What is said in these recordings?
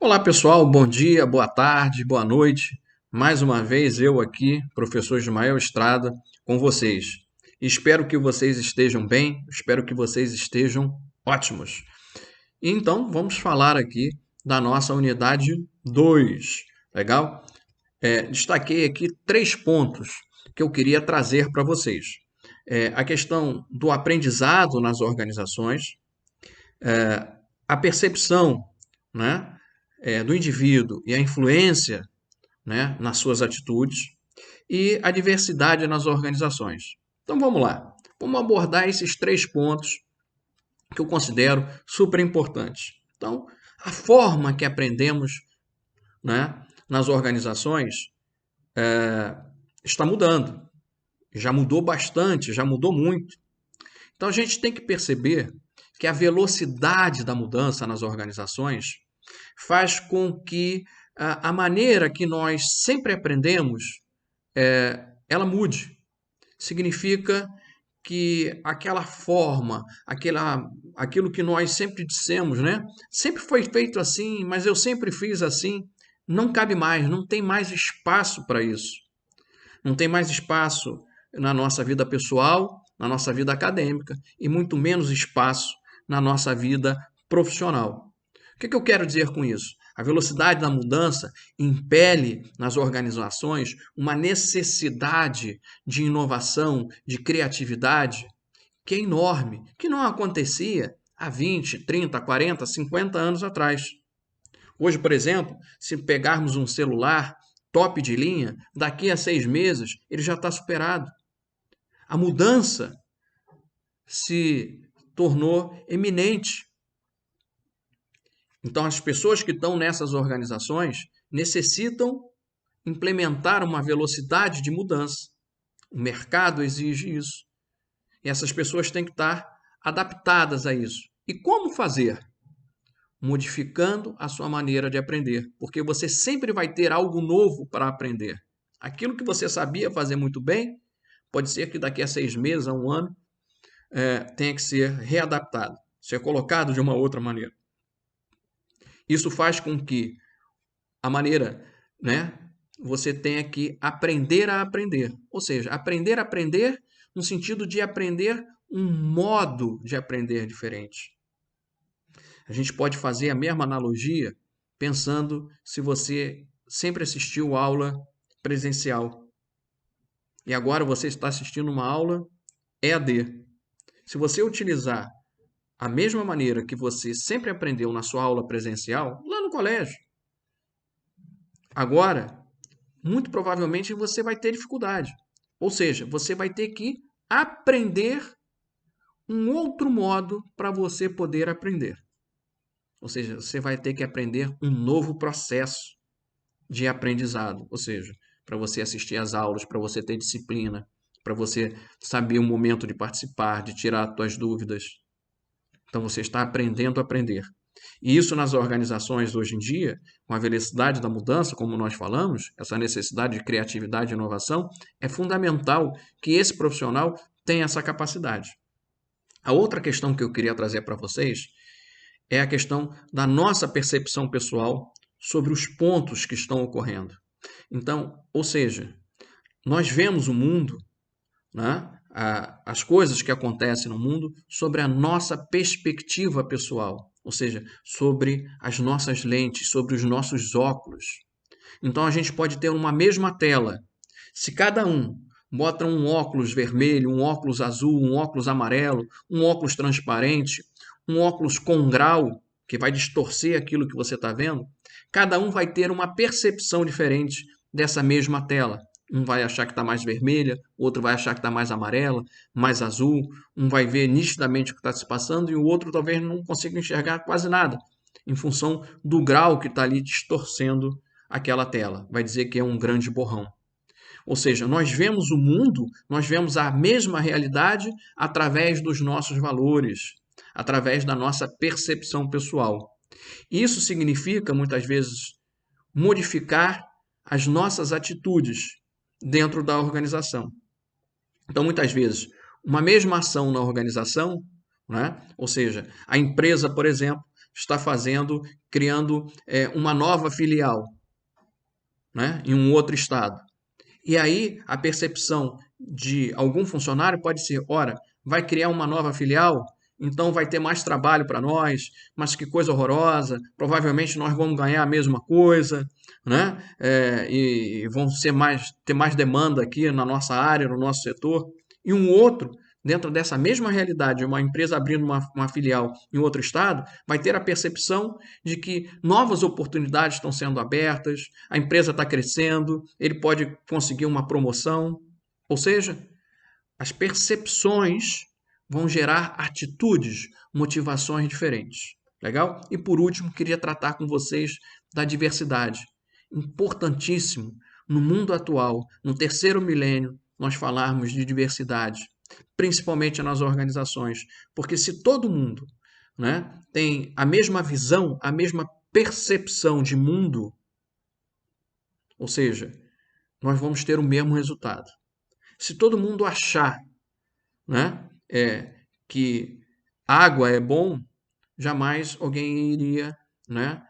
Olá pessoal, bom dia, boa tarde, boa noite. Mais uma vez eu aqui, professor Ismael Estrada, com vocês. Espero que vocês estejam bem, espero que vocês estejam ótimos. Então, vamos falar aqui da nossa unidade 2, legal? Destaquei aqui 3 pontos que eu queria trazer para vocês. A questão do aprendizado nas organizações, a percepção, né, do indivíduo e a influência, né, nas suas atitudes e a diversidade nas organizações. Então vamos lá, vamos abordar esses 3 pontos que eu considero super importantes. Então, a forma que aprendemos, né, nas organizações está mudando, já mudou bastante, já mudou muito. Então a gente tem que perceber que a velocidade da mudança nas organizações faz com que a maneira que nós sempre aprendemos ela mude. Significa que aquela forma, aquilo que nós sempre dissemos, né? Sempre foi feito assim, mas eu sempre fiz assim. Não cabe mais, não tem mais espaço para isso. Não tem mais espaço na nossa vida pessoal, na nossa vida acadêmica e muito menos espaço na nossa vida profissional. O que eu quero dizer com isso? A velocidade da mudança impele nas organizações uma necessidade de inovação, de criatividade, que é enorme, que não acontecia há 20, 30, 40, 50 anos atrás. Hoje, por exemplo, se pegarmos um celular top de linha, daqui a 6 meses ele já está superado. A mudança se tornou eminente. Então, as pessoas que estão nessas organizações necessitam implementar uma velocidade de mudança. O mercado exige isso. E essas pessoas têm que estar adaptadas a isso. E como fazer? Modificando a sua maneira de aprender, porque você sempre vai ter algo novo para aprender. Aquilo que você sabia fazer muito bem, pode ser que daqui a 6 meses, a um ano, tenha que ser readaptado, ser colocado de uma outra maneira. Isso faz com que a maneira, né, você tenha que aprender a aprender, ou seja, aprender a aprender no sentido de aprender um modo de aprender diferente. A gente pode fazer a mesma analogia pensando se você sempre assistiu aula presencial e agora você está assistindo uma aula EAD. Se você utilizar a mesma maneira que você sempre aprendeu na sua aula presencial, lá no colégio, agora, muito provavelmente você vai ter dificuldade. Ou seja, você vai ter que aprender um outro modo para você poder aprender. Ou seja, você vai ter que aprender um novo processo de aprendizado. Ou seja, para você assistir às aulas, para você ter disciplina, para você saber o momento de participar, de tirar as suas dúvidas. Então você está aprendendo a aprender. E isso nas organizações hoje em dia, com a velocidade da mudança, como nós falamos, essa necessidade de criatividade e inovação, é fundamental que esse profissional tenha essa capacidade. A outra questão que eu queria trazer para vocês é a questão da nossa percepção pessoal sobre os pontos que estão ocorrendo. Então, ou seja, nós vemos o mundo, né, as coisas que acontecem no mundo sobre a nossa perspectiva pessoal, ou seja, sobre as nossas lentes, sobre os nossos óculos. Então a gente pode ter uma mesma tela. Se cada um bota um óculos vermelho, um óculos azul, um óculos amarelo, um óculos transparente, um óculos com grau, que vai distorcer aquilo que você está vendo, cada um vai ter uma percepção diferente dessa mesma tela. Um vai achar que está mais vermelha, outro vai achar que está mais amarela, mais azul, um vai ver nitidamente o que está se passando e o outro talvez não consiga enxergar quase nada, em função do grau que está ali distorcendo aquela tela. Vai dizer que é um grande borrão. Ou seja, nós vemos o mundo, nós vemos a mesma realidade através dos nossos valores, através da nossa percepção pessoal. Isso significa, muitas vezes, modificar as nossas atitudes dentro da organização. Então, muitas vezes, uma mesma ação na organização, né? Ou seja, a empresa, por exemplo, está criando uma nova filial, né, em um outro estado. E aí a percepção de algum funcionário pode ser: ora, vai criar uma nova filial, então vai ter mais trabalho para nós, mas que coisa horrorosa, provavelmente nós vamos ganhar a mesma coisa, né? E vão ter mais demanda aqui na nossa área, no nosso setor. E um outro, dentro dessa mesma realidade, uma empresa abrindo uma filial em outro estado, vai ter a percepção de que novas oportunidades estão sendo abertas, a empresa está crescendo, ele pode conseguir uma promoção. Ou seja, as percepções vão gerar atitudes, motivações diferentes. Legal? E por último, queria tratar com vocês da diversidade. Importantíssimo no mundo atual, no terceiro milênio, nós falarmos de diversidade, principalmente nas organizações, porque se todo mundo, né, tem a mesma visão, a mesma percepção de mundo, ou seja, nós vamos ter o mesmo resultado. Se todo mundo achar, né, que água é bom, jamais alguém iria, né,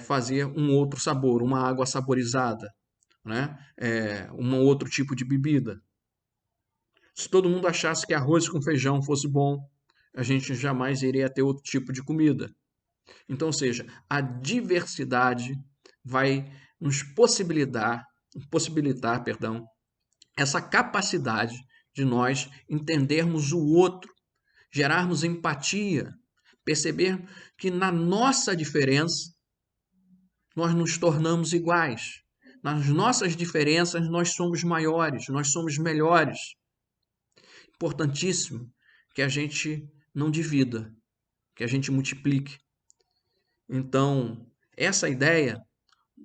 fazer um outro sabor, uma água saborizada, né, um outro tipo de bebida. Se todo mundo achasse que arroz com feijão fosse bom, a gente jamais iria ter outro tipo de comida. Então, ou seja, a diversidade vai nos possibilitar, perdão, essa capacidade de nós entendermos o outro, gerarmos empatia, perceber que na nossa diferença nós nos tornamos iguais. Nas nossas diferenças nós somos maiores, nós somos melhores. Importantíssimo que a gente não divida, que a gente multiplique. Então, essa ideia,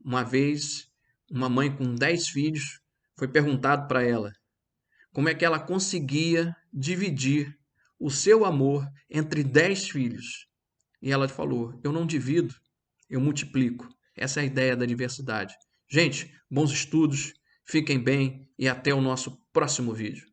uma vez, uma mãe com 10 filhos, foi perguntado para ela como é que ela conseguia dividir o seu amor entre 10 filhos. E ela falou: eu não divido, eu multiplico. Essa é a ideia da diversidade. Gente, bons estudos, fiquem bem e até o nosso próximo vídeo.